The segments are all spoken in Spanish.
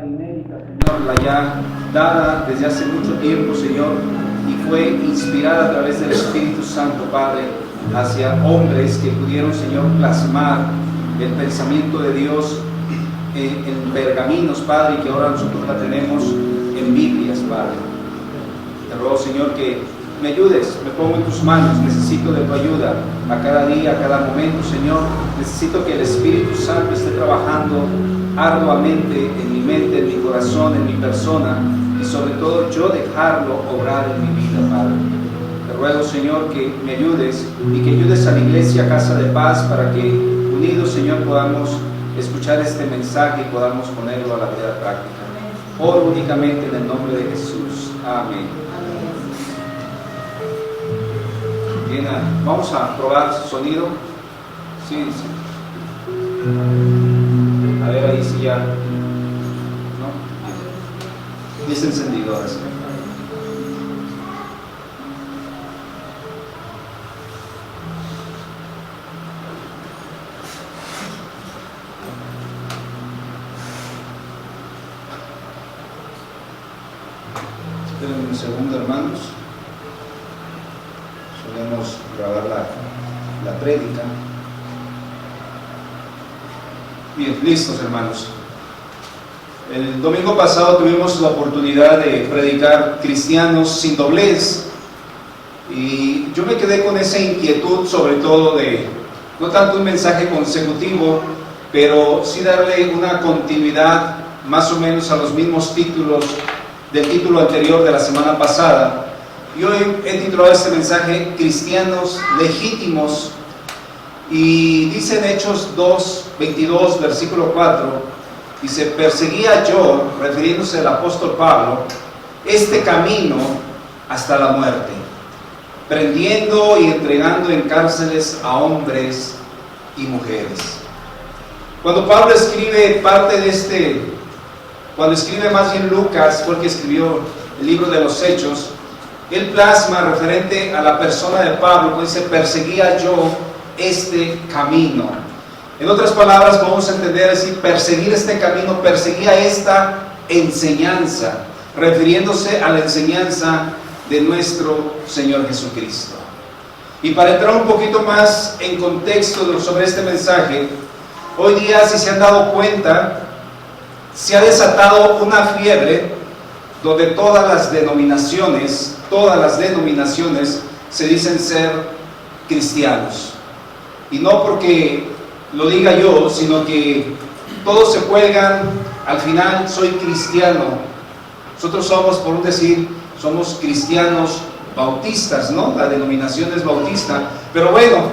inédita, Señor, la ya dada desde hace mucho tiempo, Señor, y fue inspirada a través del Espíritu Santo, Padre, hacia hombres que pudieron, Señor, plasmar el pensamiento de Dios en pergaminos, Padre, y que ahora nosotros la tenemos en Biblias, Padre. Te ruego, Señor, que me ayudes, me pongo en tus manos, necesito de tu ayuda a cada día, a cada momento, Señor. Necesito que el Espíritu Santo esté trabajando arduamente en mi mente, en mi corazón, en mi persona, y sobre todo yo dejarlo obrar en mi vida, Padre. Te ruego, Señor, que me ayudes y que ayudes a la Iglesia Casa de Paz para que unidos, Señor, podamos escuchar este mensaje y podamos ponerlo a la vida práctica. Oro únicamente en el nombre de Jesús. Amén. Bien, vamos a probar su sonido. Sí, sí. A ver ahí si ya. ¿No? Dice encendido ahora sí. Esperen un segundo, hermanos. Solemos grabar la prédica. Bien, listos, hermanos. El domingo pasado tuvimos la oportunidad de predicar cristianos sin doblez, y yo me quedé con esa inquietud, sobre todo de no tanto un mensaje consecutivo, pero sí darle una continuidad más o menos a los mismos títulos del título anterior de la semana pasada. Y hoy he titulado este mensaje Cristianos Legítimos, y dice en Hechos 2:22, versículo 4, dice: perseguía yo, refiriéndose al apóstol Pablo, este camino hasta la muerte, prendiendo y entregando en cárceles a hombres y mujeres. Cuando Pablo escribe parte de cuando escribe más bien Lucas, fue el que escribió el libro de los Hechos, él plasma referente a la persona de Pablo, cuando dice: perseguía yo este camino. En otras palabras, vamos a entender así: perseguir este camino, perseguía esta enseñanza, refiriéndose a la enseñanza de nuestro Señor Jesucristo. Y para entrar un poquito más en contexto sobre este mensaje, hoy día, si se han dado cuenta, se ha desatado una fiebre donde todas las denominaciones se dicen ser cristianos. Y no porque lo diga yo, sino que todos se cuelgan al final: soy cristiano. Nosotros somos, por decir, somos cristianos bautistas, ¿no? La denominación es bautista. Pero bueno,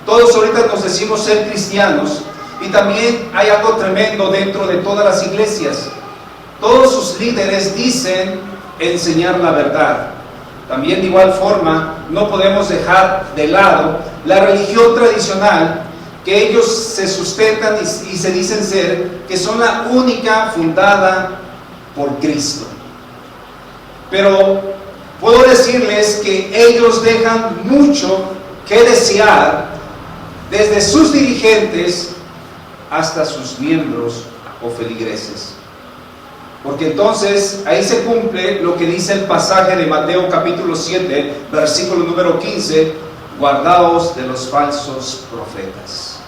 todos ahorita nos decimos ser cristianos, y también hay algo tremendo dentro de todas las iglesias. Todos sus líderes dicen enseñar la verdad. También de igual forma no podemos dejar de lado la religión tradicional que ellos se sustentan y se dicen ser, que son la única fundada por Cristo. Pero puedo decirles que ellos dejan mucho que desear, desde sus dirigentes hasta sus miembros o feligreses. Porque entonces ahí se cumple lo que dice el pasaje de Mateo capítulo 7, versículo número 15: guardaos de los falsos profetas.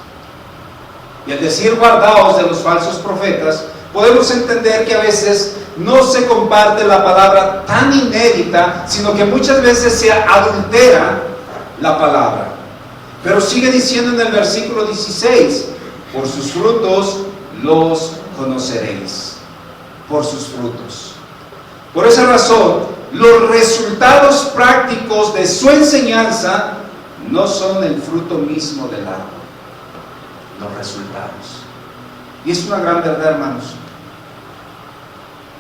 Y al decir guardaos de los falsos profetas, podemos entender que a veces no se comparte la palabra tan inédita, sino que muchas veces se adultera la palabra. Pero sigue diciendo en el versículo 16: por sus frutos los conoceréis. Por sus frutos. Por esa razón, los resultados prácticos de su enseñanza no son el fruto mismo del árbol, los resultados. Y es una gran verdad, hermanos.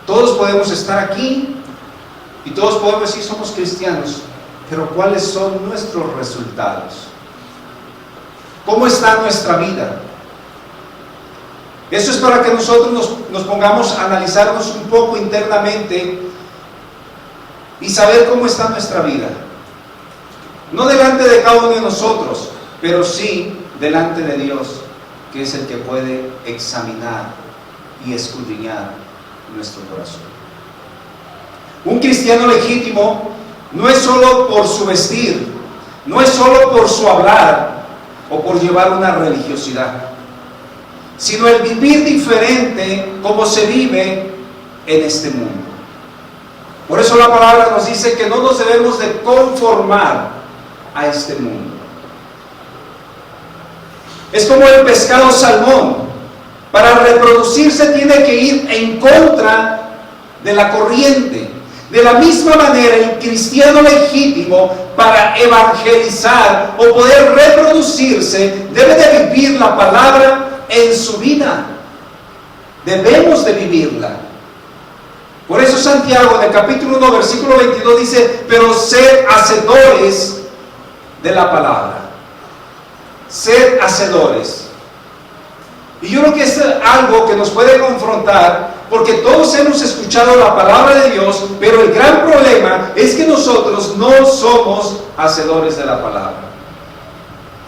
Todos podemos estar aquí y todos podemos decir somos cristianos, pero ¿cuáles son nuestros resultados? ¿Cómo está nuestra vida? Eso es para que nosotros nos pongamos a analizarnos un poco internamente y saber cómo está nuestra vida. No delante de cada uno de nosotros, pero sí delante de Dios, que es el que puede examinar y escudriñar nuestro corazón. Un cristiano legítimo no es solo por su vestir, no es solo por su hablar o por llevar una religiosidad, sino el vivir diferente como se vive en este mundo. Por eso la palabra nos dice que no nos debemos de conformar a este mundo. Es como el pescado salmón. Para reproducirse tiene que ir en contra de la corriente. De la misma manera, el cristiano legítimo, para evangelizar o poder reproducirse, debe de vivir la palabra en su vida. Debemos de vivirla. Por eso Santiago, en el capítulo 1, versículo 22, dice: pero sed hacedores de la palabra. Sed hacedores. Y yo creo que es algo que nos puede confrontar, porque todos hemos escuchado la palabra de Dios, pero el gran problema es que nosotros no somos hacedores de la palabra.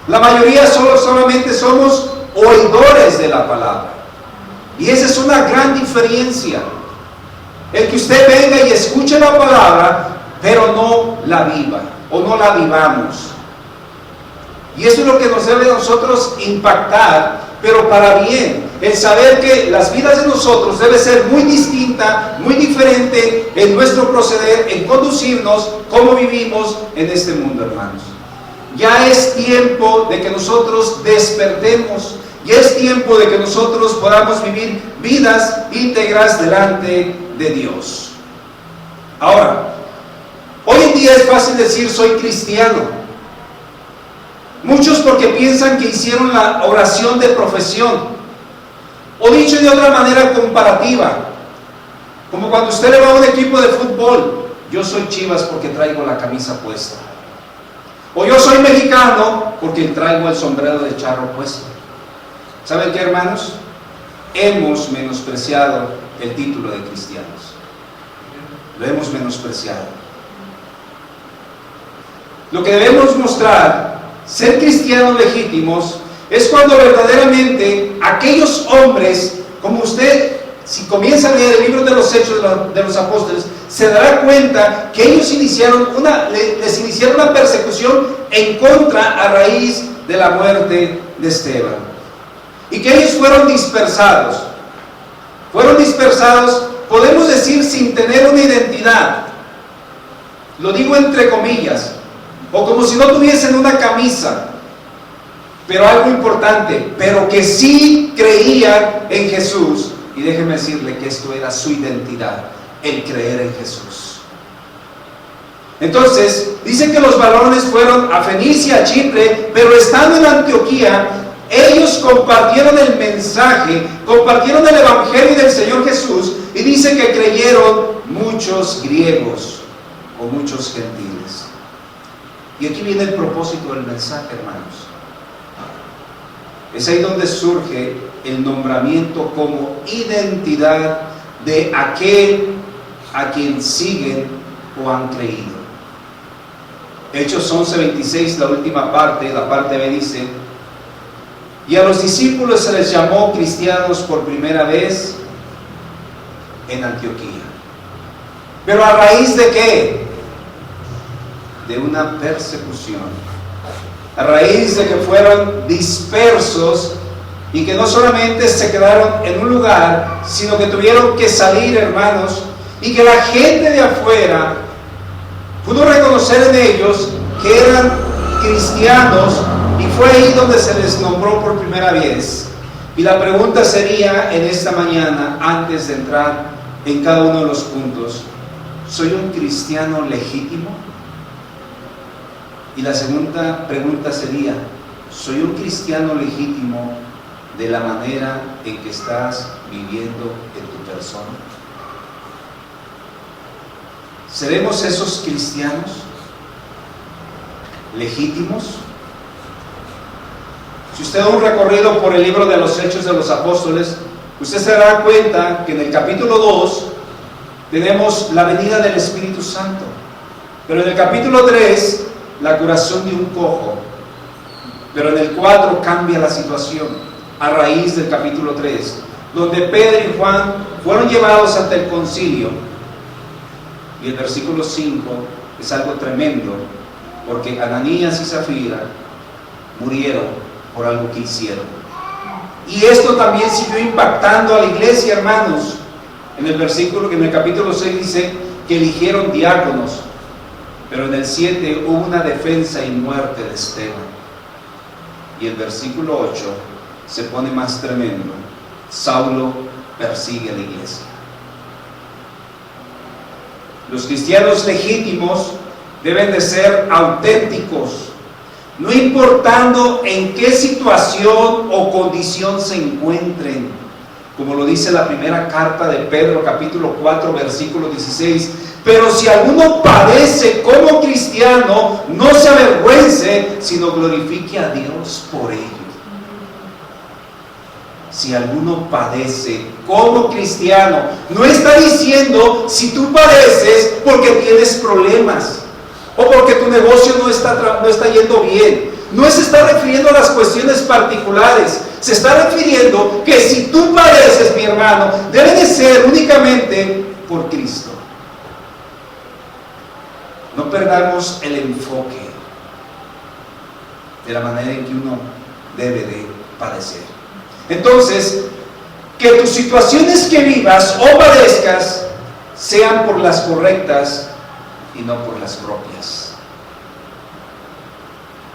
La mayoría solamente somos oidores de la palabra. Y esa es una gran diferencia. El que usted venga y escuche la palabra, pero no la viva, o no la vivamos. Y eso es lo que nos debe a nosotros impactar, pero para bien. El saber que las vidas de nosotros debe ser muy distinta, muy diferente en nuestro proceder, en conducirnos, cómo vivimos en este mundo, hermanos. Ya es tiempo de que nosotros despertemos. Ya es tiempo de que nosotros podamos vivir vidas íntegras delante de Dios. Ahora, hoy en día es fácil decir soy cristiano. Muchos porque piensan que hicieron la oración de profesión. O dicho de otra manera comparativa, como cuando usted le va a un equipo de fútbol: yo soy Chivas porque traigo la camisa puesta. O yo soy mexicano porque traigo el sombrero de charro puesto. ¿Saben qué, hermanos? Hemos menospreciado el título de cristianos. Lo hemos menospreciado. Lo que debemos mostrar, ser cristianos legítimos, es cuando verdaderamente aquellos hombres, como usted, si comienza a leer el libro de los Hechos de los Apóstoles, se dará cuenta que ellos les iniciaron una persecución en contra a raíz de la muerte de Esteban. Y que ellos fueron dispersados. Fueron dispersados, podemos decir, sin tener una identidad. Lo digo entre comillas. O como si no tuviesen una camisa. Pero algo importante, pero que sí creían en Jesús. Y déjeme decirle que esto era su identidad, el creer en Jesús. Entonces, dicen que los varones fueron a Fenicia, a Chipre, pero estando en Antioquía, ellos compartieron el mensaje, compartieron el evangelio del Señor Jesús, y dice que creyeron muchos griegos o muchos gentiles. Y aquí viene el propósito del mensaje, hermanos. Es ahí donde surge el nombramiento como identidad de aquel a quien siguen o han creído. Hechos 11:26, la última parte, la parte B, dice: y a los discípulos se les llamó cristianos por primera vez en Antioquía. ¿Pero a raíz de qué? De una persecución. A raíz de que fueron dispersos y que no solamente se quedaron en un lugar, sino que tuvieron que salir, hermanos, y que la gente de afuera pudo reconocer en ellos que eran cristianos, y fue ahí donde se les nombró por primera vez. Y la pregunta sería en esta mañana, antes de entrar en cada uno de los puntos: ¿soy un cristiano legítimo? Y la segunda pregunta sería: ¿soy un cristiano legítimo de la manera en que estás viviendo en tu persona? ¿Seremos esos cristianos legítimos? Si usted da un recorrido por el libro de los Hechos de los Apóstoles, usted se dará cuenta que en el capítulo 2 tenemos la venida del Espíritu Santo, pero en el capítulo 3 la curación de un cojo, pero en el 4 cambia la situación a raíz del capítulo 3, donde Pedro y Juan fueron llevados ante el concilio. Y el versículo 5 es algo tremendo, porque Ananías y Zafira murieron por algo que hicieron. Y esto también siguió impactando a la iglesia, hermanos. En el capítulo 6 dice que eligieron diáconos, pero en el 7 hubo una defensa y muerte de Esteban. Y el versículo 8 se pone más tremendo. Saulo persigue a la iglesia. Los cristianos legítimos deben de ser auténticos, no importando en qué situación o condición se encuentren, como lo dice la primera carta de Pedro, capítulo 4, versículo 16. Pero si alguno padece como cristiano, no se avergüence, sino glorifique a Dios por ello. Si alguno padece como cristiano, no está diciendo si tú padeces porque tienes problemas o porque tu negocio no está yendo bien. No se está refiriendo a las cuestiones particulares. Se está refiriendo que si tú padeces, mi hermano, debe de ser únicamente por Cristo. No perdamos el enfoque de la manera en que uno debe de padecer. Entonces, que tus situaciones que vivas o padezcas sean por las correctas y no por las propias.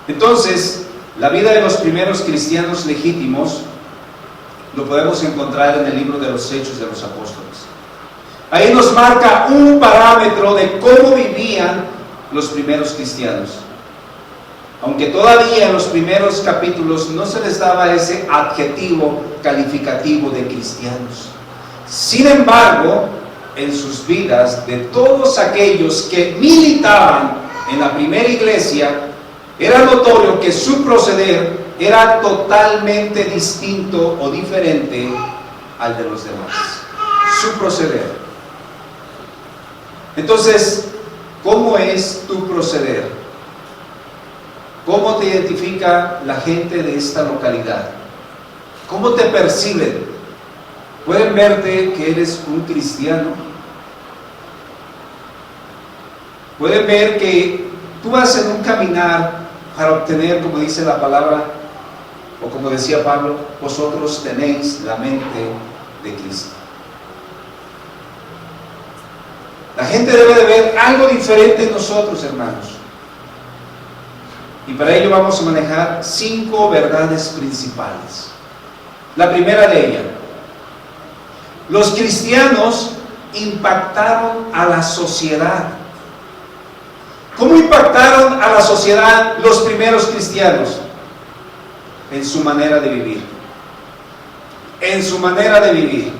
Entonces, la vida de los primeros cristianos legítimos lo podemos encontrar en el libro de los Hechos de los Apóstoles. Ahí nos marca un parámetro de cómo vivían los primeros cristianos. Aunque todavía en los primeros capítulos no se les daba ese adjetivo calificativo de cristianos. Sin embargo, en sus vidas, de todos aquellos que militaban en la primera iglesia, era notorio que su proceder era totalmente distinto o diferente al de los demás. Su proceder. Entonces, ¿cómo es tu proceder? ¿Cómo te identifica la gente de esta localidad? ¿Cómo te perciben? ¿Pueden verte que eres un cristiano? ¿Pueden ver que tú vas en un caminar para obtener, como dice la palabra, o como decía Pablo, vosotros tenéis la mente de Cristo? La gente debe de ver algo diferente en nosotros, hermanos. Y para ello vamos a manejar 5 verdades principales. La primera de ellas: los cristianos impactaron a la sociedad. ¿Cómo impactaron a la sociedad los primeros cristianos? En su manera de vivir. En su manera de vivir.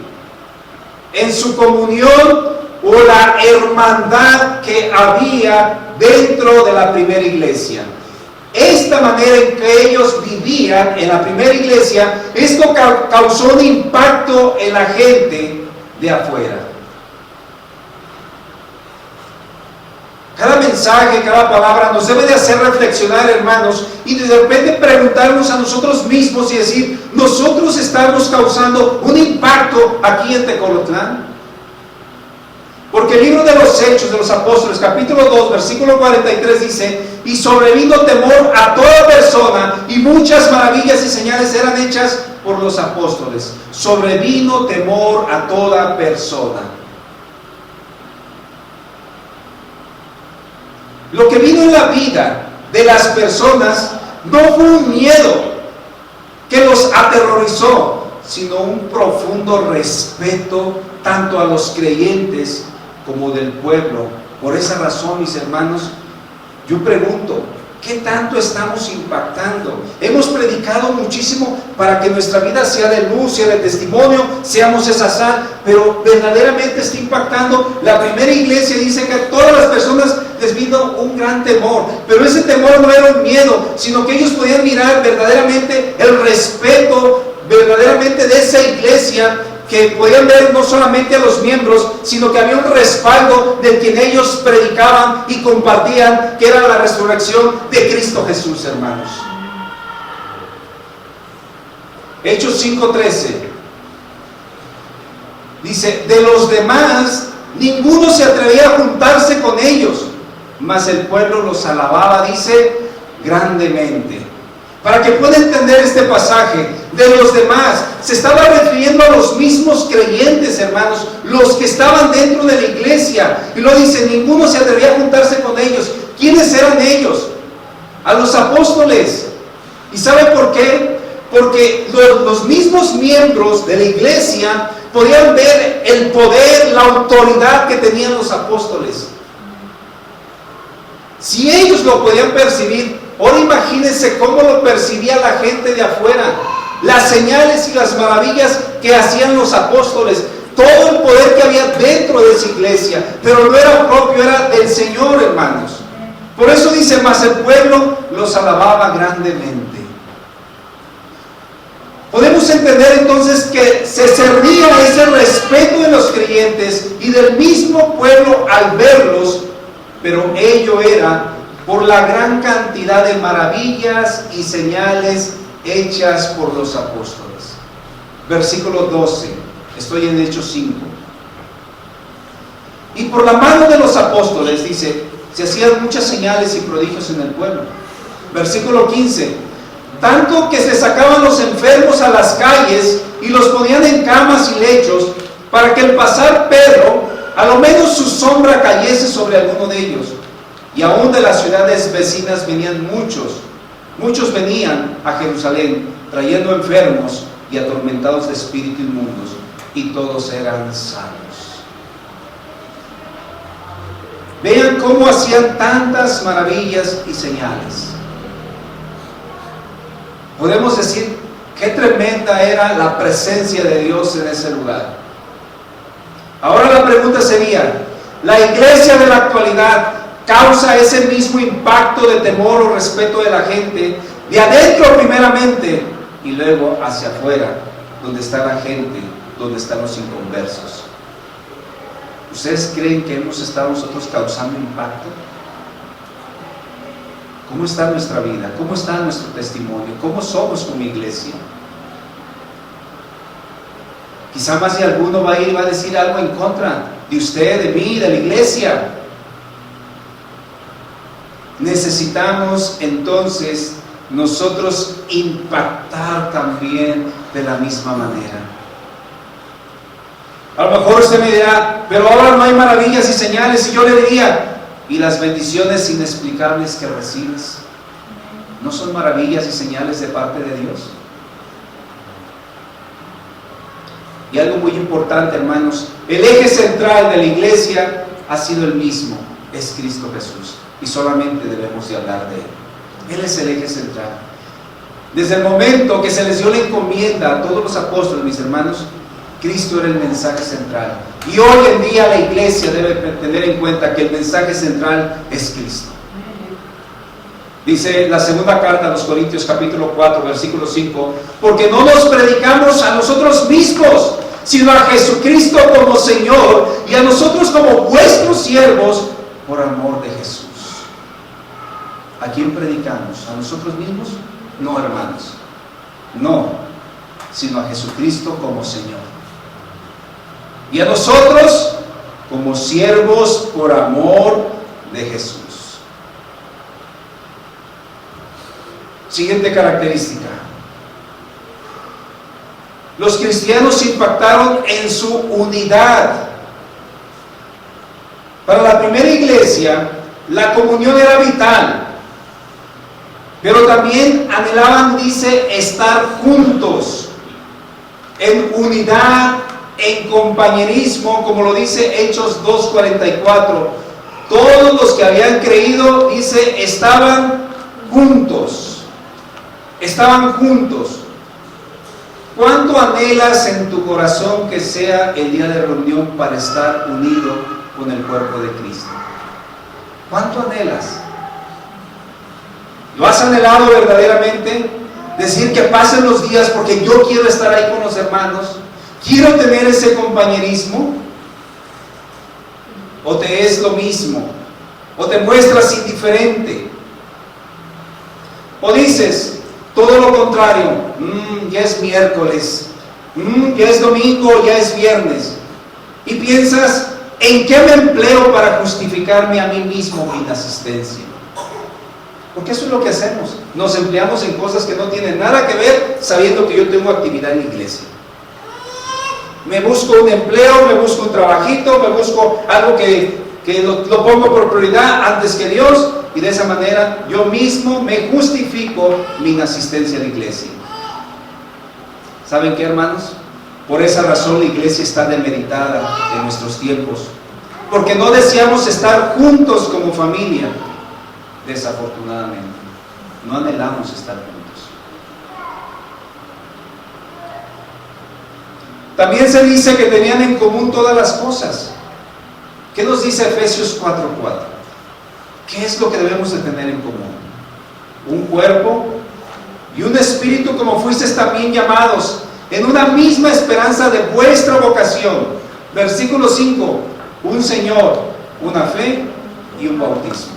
En su comunión o la hermandad que había dentro de la primera iglesia. Esta manera en que ellos vivían en la primera iglesia, esto causó un impacto en la gente de afuera. Cada mensaje, cada palabra nos debe de hacer reflexionar, hermanos, y de repente preguntarnos a nosotros mismos y decir: ¿nosotros estamos causando un impacto aquí en Tecolotlán? Porque el libro de los Hechos de los Apóstoles, capítulo 2, versículo 43 dice: y sobrevino temor a toda persona, y muchas maravillas y señales eran hechas por los apóstoles. Sobrevino temor a toda persona. Lo que vino en la vida de las personas no fue un miedo que los aterrorizó, sino un profundo respeto tanto a los creyentes como del pueblo. Por esa razón, mis hermanos, yo pregunto: ¿qué tanto estamos impactando? Hemos predicado muchísimo para que nuestra vida sea de luz, sea de testimonio, seamos esa sal, pero verdaderamente está impactando. La primera iglesia dice que a todas las personas les vino un gran temor, pero ese temor no era un miedo, sino que ellos podían mirar verdaderamente el respeto verdaderamente de esa iglesia, que podían ver no solamente a los miembros, sino que había un respaldo de quien ellos predicaban y compartían, que era la resurrección de Cristo Jesús, hermanos. Hechos 5:13. Dice, de los demás, ninguno se atrevía a juntarse con ellos, mas el pueblo los alababa, dice, grandemente. Para que pueda entender este pasaje, de los demás, se estaba refiriendo a los mismos creyentes, hermanos, los que estaban dentro de la iglesia. Y lo dice, ninguno se atrevía a juntarse con ellos. ¿Quiénes eran ellos? A los apóstoles. ¿Y sabe por qué? Porque los mismos miembros de la iglesia podían ver el poder, la autoridad que tenían los apóstoles. Si ellos lo podían percibir, ahora imagínense cómo lo percibía la gente de afuera. Las señales y las maravillas que hacían los apóstoles, todo el poder que había dentro de esa iglesia, pero no era propio, era del Señor, hermanos. Por eso dice, mas el pueblo los alababa grandemente. Podemos entender entonces que se cernía ese respeto de los creyentes y del mismo pueblo al verlos, pero ello era por la gran cantidad de maravillas y señales hechas por los apóstoles. Versículo 12, estoy en Hechos 5. Y por la mano de los apóstoles, dice, se hacían muchas señales y prodigios en el pueblo. Versículo 15, tanto que se sacaban los enfermos a las calles y los ponían en camas y lechos, para que al pasar Pedro, a lo menos su sombra cayese sobre alguno de ellos. Y aún de las ciudades vecinas venían muchos venían a Jerusalén, trayendo enfermos y atormentados de espíritu inmundos, y todos eran sanos. Vean cómo hacían tantas maravillas y señales. Podemos decir qué tremenda era la presencia de Dios en ese lugar. Ahora la pregunta sería, ¿la iglesia de la actualidad causa ese mismo impacto de temor o respeto de la gente, de adentro primeramente y luego hacia afuera, donde está la gente, donde están los inconversos? ¿Ustedes creen que hemos estado nosotros causando impacto? ¿Cómo está nuestra vida? ¿Cómo está nuestro testimonio? ¿Cómo somos como iglesia? Quizá más de alguno va a ir y va a decir algo en contra de usted, de mí, de la iglesia. Necesitamos entonces nosotros impactar también de la misma manera. A lo mejor usted me dirá, pero ahora no hay maravillas y señales, y yo le diría, ¿y las bendiciones inexplicables que recibes no son maravillas y señales de parte de Dios? Y algo muy importante, hermanos, el eje central de la iglesia ha sido el mismo, es Cristo Jesús, y solamente debemos de hablar de Él. Él es el eje central. Desde el momento que se les dio la encomienda a todos los apóstoles, mis hermanos, Cristo era el mensaje central. Y hoy en día la iglesia debe tener en cuenta que el mensaje central es Cristo. Dice la segunda carta a los Corintios, capítulo 4, versículo 5, porque no nos predicamos a nosotros mismos, sino a Jesucristo como Señor, y a nosotros como vuestros siervos, por amor de Jesús. ¿A quién predicamos? ¿A nosotros mismos? No, hermanos, no, sino a Jesucristo como Señor. Y a nosotros como siervos por amor de Jesús. Siguiente característica. Los cristianos impactaron en su unidad. Para la primera iglesia, la comunión era vital, pero también anhelaban, dice, estar juntos, en unidad, en compañerismo, como lo dice Hechos 2:44. Todos los que habían creído, dice, estaban juntos. Estaban juntos. ¿Cuánto anhelas en tu corazón que sea el día de reunión para estar unido con el cuerpo de Cristo? ¿Cuánto anhelas? ¿Lo has anhelado verdaderamente? Decir que pasen los días porque yo quiero estar ahí con los hermanos, quiero tener ese compañerismo. ¿O te es lo mismo? ¿O te muestras indiferente? ¿O dices todo lo contrario? Ya es miércoles, ya es domingo, ya es viernes, y piensas, ¿en qué me empleo para justificarme a mí mismo mi inasistencia? Porque eso es lo que hacemos. Nos empleamos en cosas que no tienen nada que ver, sabiendo que yo tengo actividad en la iglesia. Me busco un empleo, me busco un trabajito, me busco algo que lo pongo por prioridad antes que Dios, y de esa manera yo mismo me justifico mi inasistencia a la iglesia. ¿Saben qué, hermanos? Por esa razón la iglesia está demeritada en nuestros tiempos, porque no deseamos estar juntos como familia. Desafortunadamente, no anhelamos estar juntos. También se dice que tenían en común todas las cosas. ¿Qué nos dice Efesios 4:4? ¿Qué es lo que debemos de tener en común? Un cuerpo y un espíritu, como fuisteis también llamados, en una misma esperanza de vuestra vocación. Versículo 5, un Señor, una fe y un bautismo.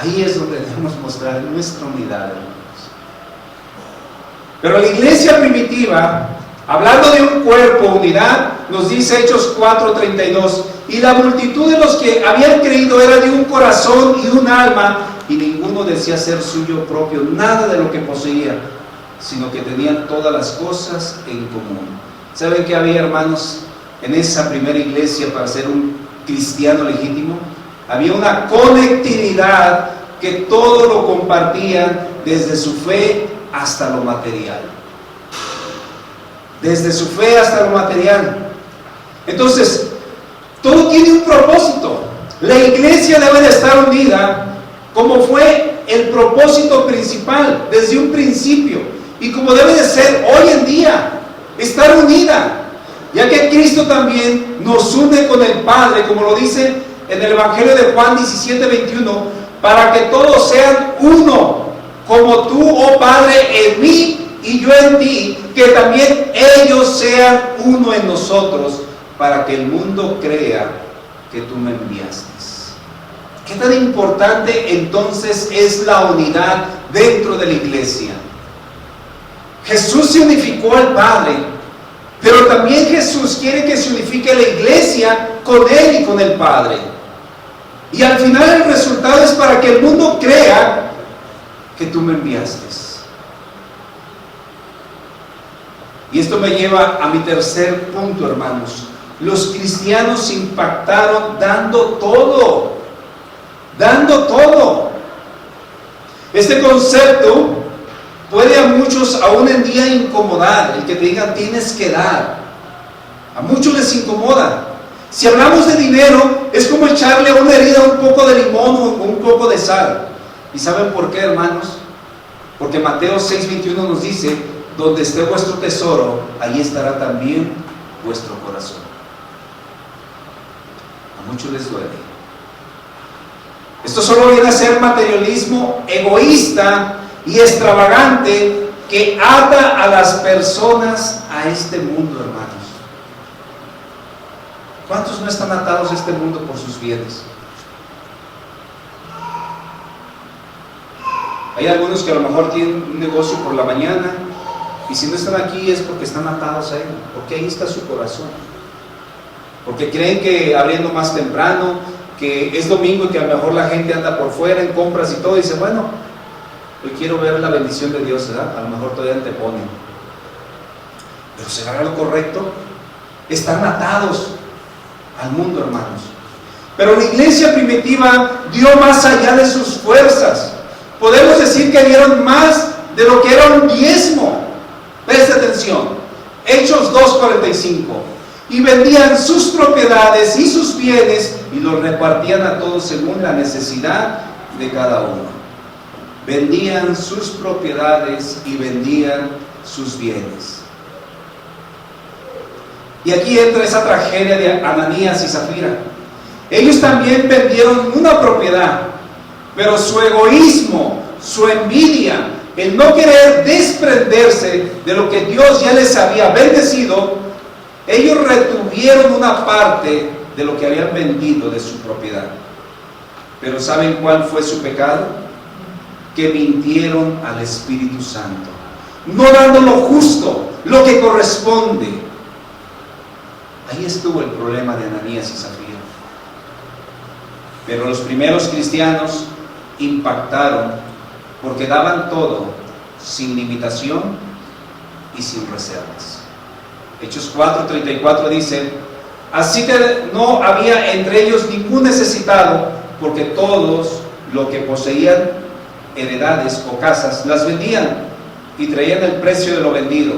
Ahí es donde debemos mostrar nuestra unidad, hermanos. Pero la iglesia primitiva, hablando de un cuerpo, unidad, nos dice Hechos 4:32, y la multitud de los que habían creído era de un corazón y un alma, y ninguno decía ser suyo propio nada de lo que poseía, sino que tenían todas las cosas en común. ¿Saben qué había, hermanos, en esa primera iglesia para ser un cristiano legítimo? Había una conectividad que todo lo compartían, desde su fe hasta lo material. Desde su fe hasta lo material. Entonces, todo tiene un propósito. La iglesia debe de estar unida, como fue el propósito principal desde un principio, y como debe de ser hoy en día, estar unida, ya que Cristo también nos une con el Padre, como lo dice en el Evangelio de Juan 17:21, para que todos sean uno, como tú, oh Padre, en mí y yo en ti, que también ellos sean uno en nosotros, para que el mundo crea que tú me enviaste. ¿Qué tan importante entonces es la unidad dentro de la iglesia? Jesús se unificó al Padre, pero también Jesús quiere que se unifique la iglesia con Él y con el Padre. Y al final el resultado es para que el mundo crea que tú me enviaste. Y esto me lleva a mi tercer punto, hermanos. Los cristianos impactaron dando todo. Dando todo. Este concepto puede a muchos aún en día incomodar. El que te digan tienes que dar. A muchos les incomoda. Si hablamos de dinero, es como echarle a una herida un poco de limón o un poco de sal. ¿Y saben por qué, hermanos? Porque Mateo 6:21 nos dice, donde esté vuestro tesoro, ahí estará también vuestro corazón. A muchos les duele. Esto solo viene a ser materialismo egoísta y extravagante que ata a las personas a este mundo, hermanos. ¿Cuántos no están atados a este mundo por sus bienes? Hay algunos que a lo mejor tienen un negocio por la mañana y si no están aquí es porque están atados a él, porque ahí está su corazón. Porque creen que abriendo más temprano, que es domingo y que a lo mejor la gente anda por fuera en compras y todo, y dice, bueno, hoy quiero ver la bendición de Dios, ¿verdad? A lo mejor todavía te ponen. Pero ¿será lo correcto? Están atados al mundo, hermanos. Pero la iglesia primitiva dio más allá de sus fuerzas. Podemos decir que dieron más de lo que era un diezmo. Presta atención. Hechos 2:45. Y vendían sus propiedades y sus bienes y los repartían a todos según la necesidad de cada uno. Vendían sus propiedades y vendían sus bienes. Y aquí entra esa tragedia de Ananías y Zafira. Ellos también vendieron una propiedad, pero su egoísmo, su envidia, el no querer desprenderse de lo que Dios ya les había bendecido, ellos retuvieron una parte de lo que habían vendido de su propiedad. Pero ¿saben cuál fue su pecado? Que mintieron al Espíritu Santo, no dando lo justo, lo que corresponde. Ahí estuvo el problema de Ananías y Zafira. Pero los primeros cristianos impactaron porque daban todo sin limitación y sin reservas. Hechos 4:34 dice: así que no había entre ellos ningún necesitado, porque todos lo que poseían, heredades o casas, las vendían y traían el precio de lo vendido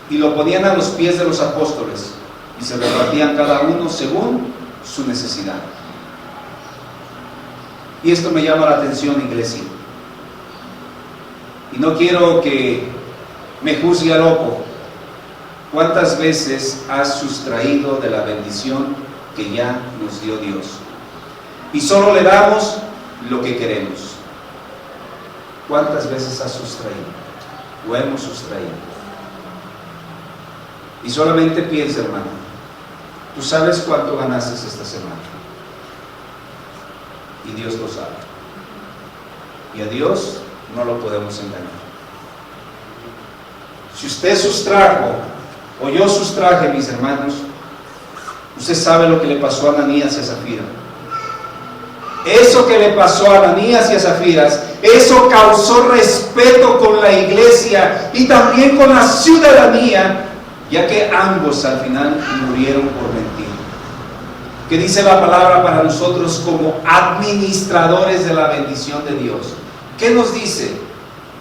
y lo ponían a los pies de los apóstoles y se repartían cada uno según su necesidad. Y esto me llama la atención, iglesia, y no quiero que me juzgue a loco. ¿Cuántas veces has sustraído de la bendición que ya nos dio Dios? Y solo le damos lo que queremos. ¿Cuántas veces has sustraído? ¿O hemos sustraído? Y solamente piensa, hermano, tú sabes cuánto ganaste esta semana. Y Dios lo sabe. Y a Dios no lo podemos engañar. Si usted sustrajo, o yo sustraje, mis hermanos, usted sabe lo que le pasó a Ananías y a Zafira. Eso que le pasó a Ananías y a Zafiras, eso causó respeto con la iglesia y también con la ciudadanía, ya que ambos al final murieron por mentir. ¿Qué dice la palabra para nosotros como administradores de la bendición de Dios? ¿Qué nos dice?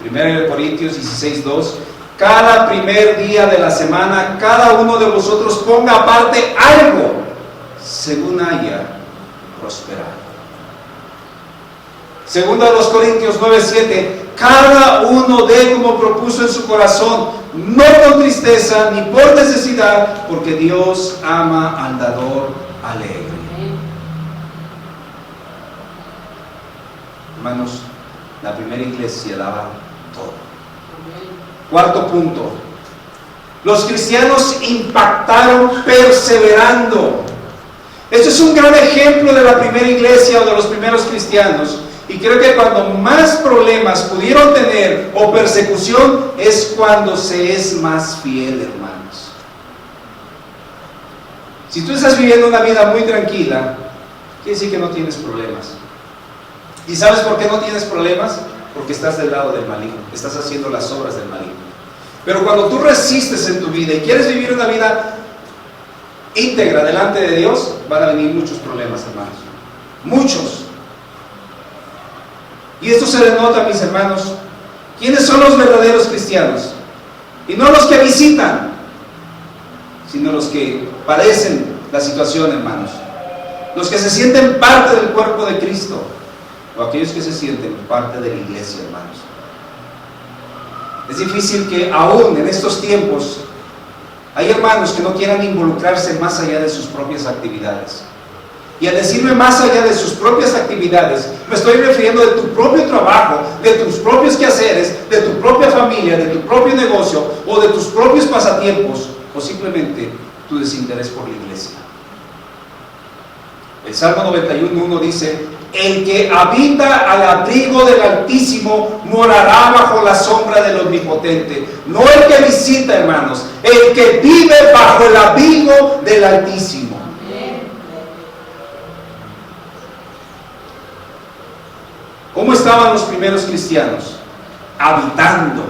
1 Corintios 16:2: cada primer día de la semana, cada uno de vosotros ponga aparte algo, según haya prosperado. 2 Corintios 9:7: cada uno dé como propuso en su corazón, no con tristeza ni por necesidad, porque Dios ama al dador alegre. Hermanos, la primera iglesia daba todo. Cuarto punto: los cristianos impactaron perseverando. Este es un gran ejemplo de la primera iglesia o de los primeros cristianos. Y creo que cuando más problemas pudieron tener o persecución es cuando se es más fiel, hermanos. Si tú estás viviendo una vida muy tranquila, quiere decir que no tienes problemas. ¿Y sabes por qué no tienes problemas? Porque estás del lado del maligno, estás haciendo las obras del maligno. Pero cuando tú resistes en tu vida y quieres vivir una vida íntegra delante de Dios, van a venir muchos problemas, hermanos. Muchos. Y esto se denota, mis hermanos, ¿quiénes son los verdaderos cristianos? Y no los que visitan, sino los que padecen la situación, hermanos. Los que se sienten parte del cuerpo de Cristo, o aquellos que se sienten parte de la iglesia, hermanos. Es difícil que aún en estos tiempos hay hermanos que no quieran involucrarse más allá de sus propias actividades. Y al decirme más allá de sus propias actividades, me estoy refiriendo de tu propio trabajo, de tus propios quehaceres, de tu propia familia, de tu propio negocio o de tus propios pasatiempos, o simplemente tu desinterés por la iglesia. El Salmo 91:1 dice: el que habita al abrigo del Altísimo morará bajo la sombra del Omnipotente. No el que visita, hermanos, el que vive bajo el abrigo del Altísimo. ¿Cómo estaban los primeros cristianos? Habitando.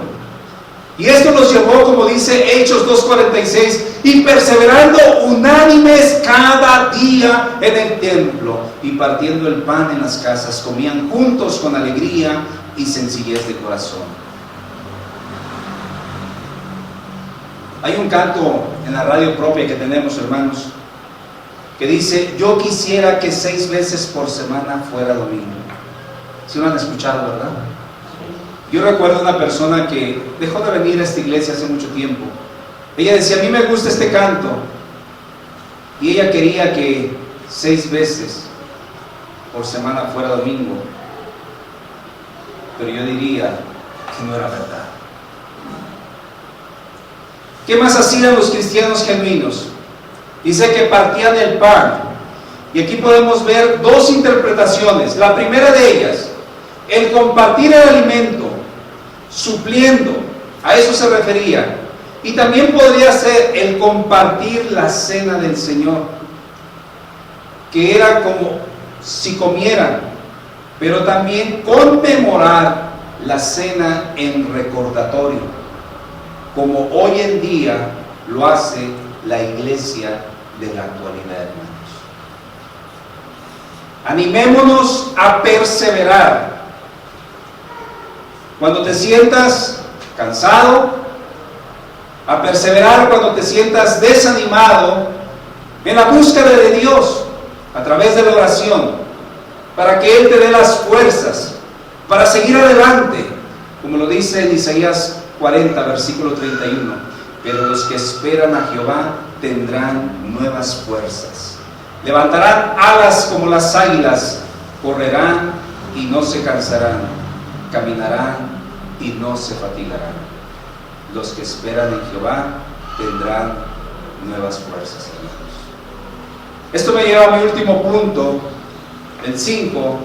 Y esto los llevó, como dice Hechos 2:46, y perseverando unánimes cada día en el templo y partiendo el pan en las casas, comían juntos con alegría y sencillez de corazón. Hay un canto en la radio propia que tenemos, hermanos, que dice: yo quisiera que 6 veces por semana fuera domingo. ¿Sí lo han escuchado, verdad? Yo recuerdo una persona que dejó de venir a esta iglesia hace mucho tiempo. Ella decía: a mí me gusta este canto. Y ella quería que 6 veces por semana fuera domingo. Pero yo diría que no era verdad. ¿Qué más hacían los cristianos genuinos? Dice que partían el pan. Y aquí podemos ver 2 interpretaciones. La primera de ellas: el compartir el alimento, supliendo, a eso se refería. Y también podría ser el compartir la cena del Señor, que era como si comieran, pero también conmemorar la cena en recordatorio, como hoy en día lo hace la iglesia de la actualidad, hermanos. Animémonos a perseverar. Cuando te sientas cansado, a perseverar cuando te sientas desanimado, en la búsqueda de Dios, a través de la oración, para que Él te dé las fuerzas, para seguir adelante, como lo dice en Isaías 40, versículo 31. Pero los que esperan a Jehová tendrán nuevas fuerzas. Levantarán alas como las águilas, correrán y no se cansarán, caminarán y no se fatigarán. Los que esperan en Jehová tendrán nuevas fuerzas, hermanos. Esto me lleva a mi último punto, el 5.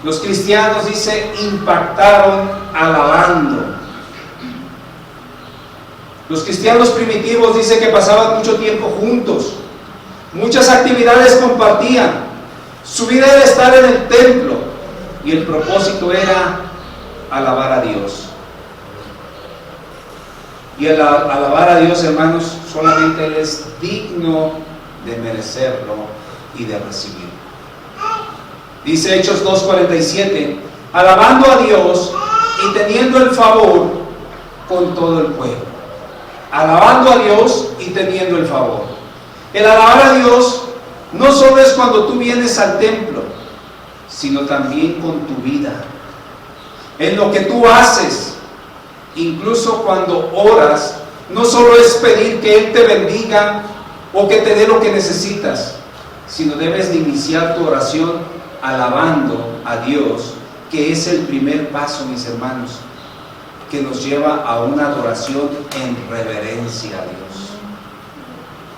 Los cristianos, dice, impactaron alabando. Los cristianos primitivos, dice, que pasaban mucho tiempo juntos, muchas actividades compartían, su vida era estar en el templo y el propósito era alabar a Dios. Y el alabar a Dios, hermanos, solamente Él es digno de merecerlo y de recibirlo. Dice Hechos 2:47, alabando a Dios y teniendo el favor con todo el pueblo. Alabando a Dios y teniendo el favor. El alabar a Dios no solo es cuando tú vienes al templo, sino también con tu vida, en lo que tú haces. Incluso cuando oras, no solo es pedir que Él te bendiga o que te dé lo que necesitas, sino debes de iniciar tu oración alabando a Dios, que es el primer paso, mis hermanos, que nos lleva a una adoración en reverencia a Dios.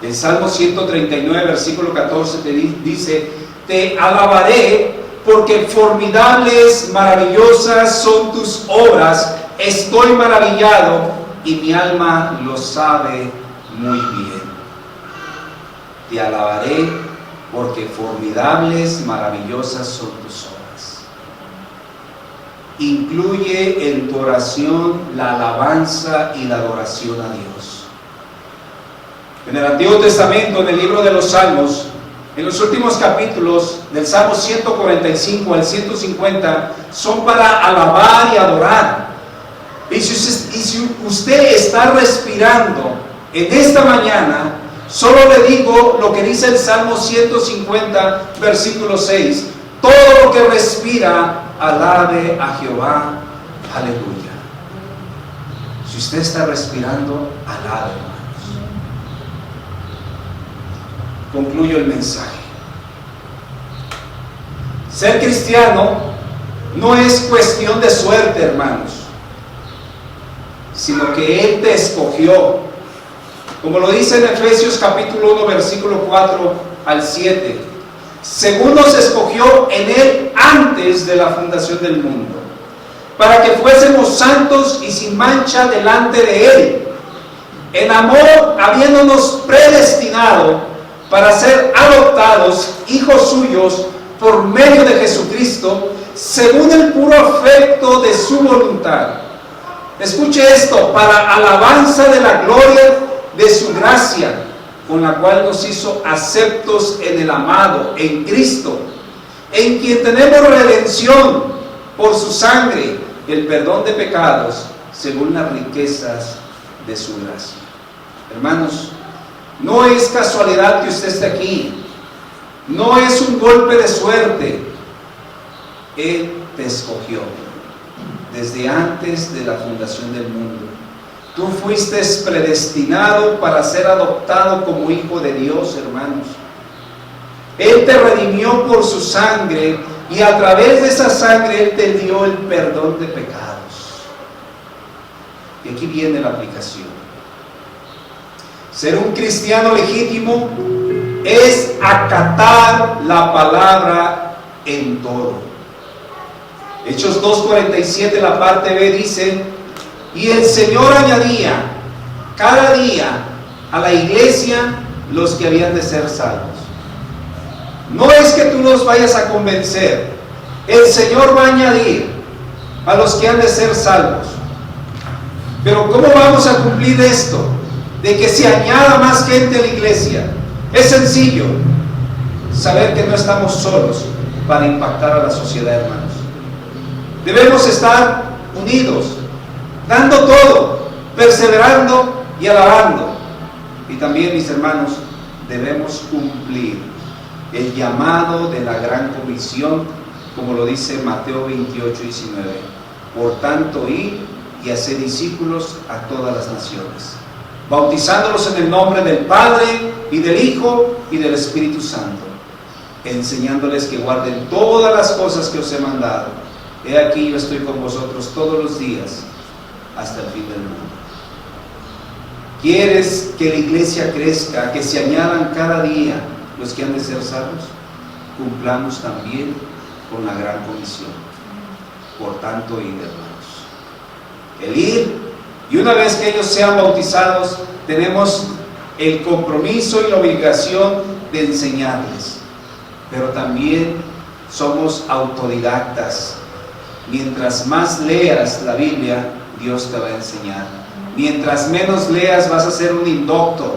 El Salmo 139, versículo 14 te dice, te alabaré porque formidables, maravillosas son tus obras. Estoy maravillado y mi alma lo sabe muy bien. Te alabaré porque formidables, maravillosas son tus obras. Incluye en tu oración la alabanza y la adoración a Dios. En el Antiguo Testamento, en el libro de los Salmos, en los últimos capítulos del Salmo 145 al 150, son para alabar y adorar. Y si usted está respirando en esta mañana, solo le digo lo que dice el Salmo 150, versículo 6. Todo lo que respira, alabe a Jehová. Aleluya. Si usted está respirando, alabe, hermanos. Concluyo el mensaje. Ser cristiano no es cuestión de suerte, hermanos, sino que Él te escogió, como lo dice en Efesios capítulo 1, versículo 4 al 7, según nos escogió en Él antes de la fundación del mundo, para que fuésemos santos y sin mancha delante de Él, en amor habiéndonos predestinado para ser adoptados hijos suyos por medio de Jesucristo, según el puro afecto de su voluntad. Escuche esto, para alabanza de la gloria de su gracia, con la cual nos hizo aceptos en el amado, en Cristo, en quien tenemos redención por su sangre, el perdón de pecados, según las riquezas de su gracia. Hermanos, no es casualidad que usted esté aquí, no es un golpe de suerte. Él te escogió desde antes de la fundación del mundo. Tú fuiste predestinado para ser adoptado como hijo de Dios, hermanos. Él te redimió por su sangre y a través de esa sangre Él te dio el perdón de pecados. Y aquí viene la aplicación. Ser un cristiano legítimo es acatar la palabra en todo. Hechos 2:47, la parte B dice, y el Señor añadía, cada día a la iglesia los que habían de ser salvos. No es que tú los vayas a convencer, el Señor va a añadir a los que han de ser salvos. Pero ¿cómo vamos a cumplir esto? De que se añada más gente a la iglesia. Es sencillo, saber que no estamos solos para impactar a la sociedad, hermanos. Debemos estar unidos, dando todo, perseverando y alabando. Y también, mis hermanos, debemos cumplir el llamado de la gran comisión, como lo dice Mateo 28:19. Por tanto, id y hacer discípulos a todas las naciones, bautizándolos en el nombre del Padre y del Hijo y del Espíritu Santo, enseñándoles que guarden todas las cosas que os he mandado. He aquí, yo estoy con vosotros todos los días hasta el fin del mundo. ¿Quieres que la iglesia crezca, que se añadan cada día los que han de ser salvos? Cumplamos también con la gran comisión. Por tanto, id, hermanos. El ir, y una vez que ellos sean bautizados, tenemos el compromiso y la obligación de enseñarles. Pero también somos autodidactas. Mientras más leas la Biblia, Dios te va a enseñar. Mientras menos leas, vas a ser un indocto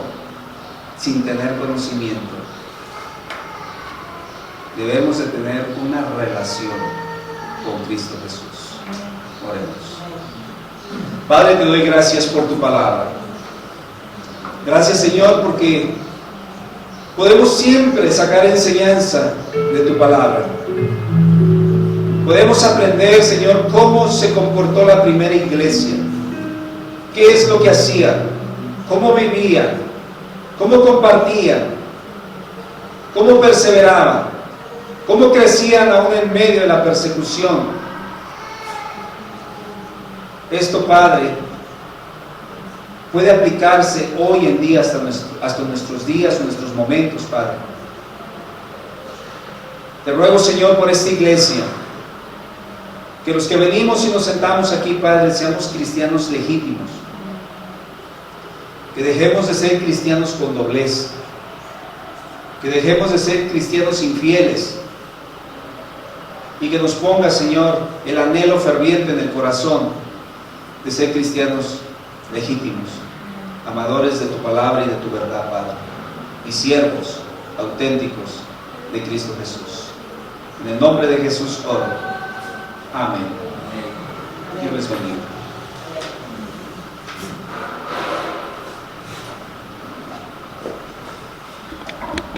sin tener conocimiento. Debemos de tener una relación con Cristo Jesús. Oremos. Padre, te doy gracias por tu palabra. Gracias, Señor, porque podemos siempre sacar enseñanza de tu palabra. Podemos aprender, Señor, cómo se comportó la primera iglesia. ¿Qué es lo que hacían? ¿Cómo vivían? ¿Cómo compartían? ¿Cómo perseveraban? ¿Cómo crecían aún en medio de la persecución? Esto, Padre, puede aplicarse hoy en día hasta nuestros días, nuestros momentos, Padre. Te ruego, Señor, por esta iglesia, que los que venimos y nos sentamos aquí, Padre, seamos cristianos legítimos. Que dejemos de ser cristianos con doblez. Que dejemos de ser cristianos infieles. Y que nos ponga, Señor, el anhelo ferviente en el corazón de ser cristianos legítimos, amadores de tu palabra y de tu verdad, Padre, y siervos auténticos de Cristo Jesús. En el nombre de Jesús oro. Amén. Dios les bendiga.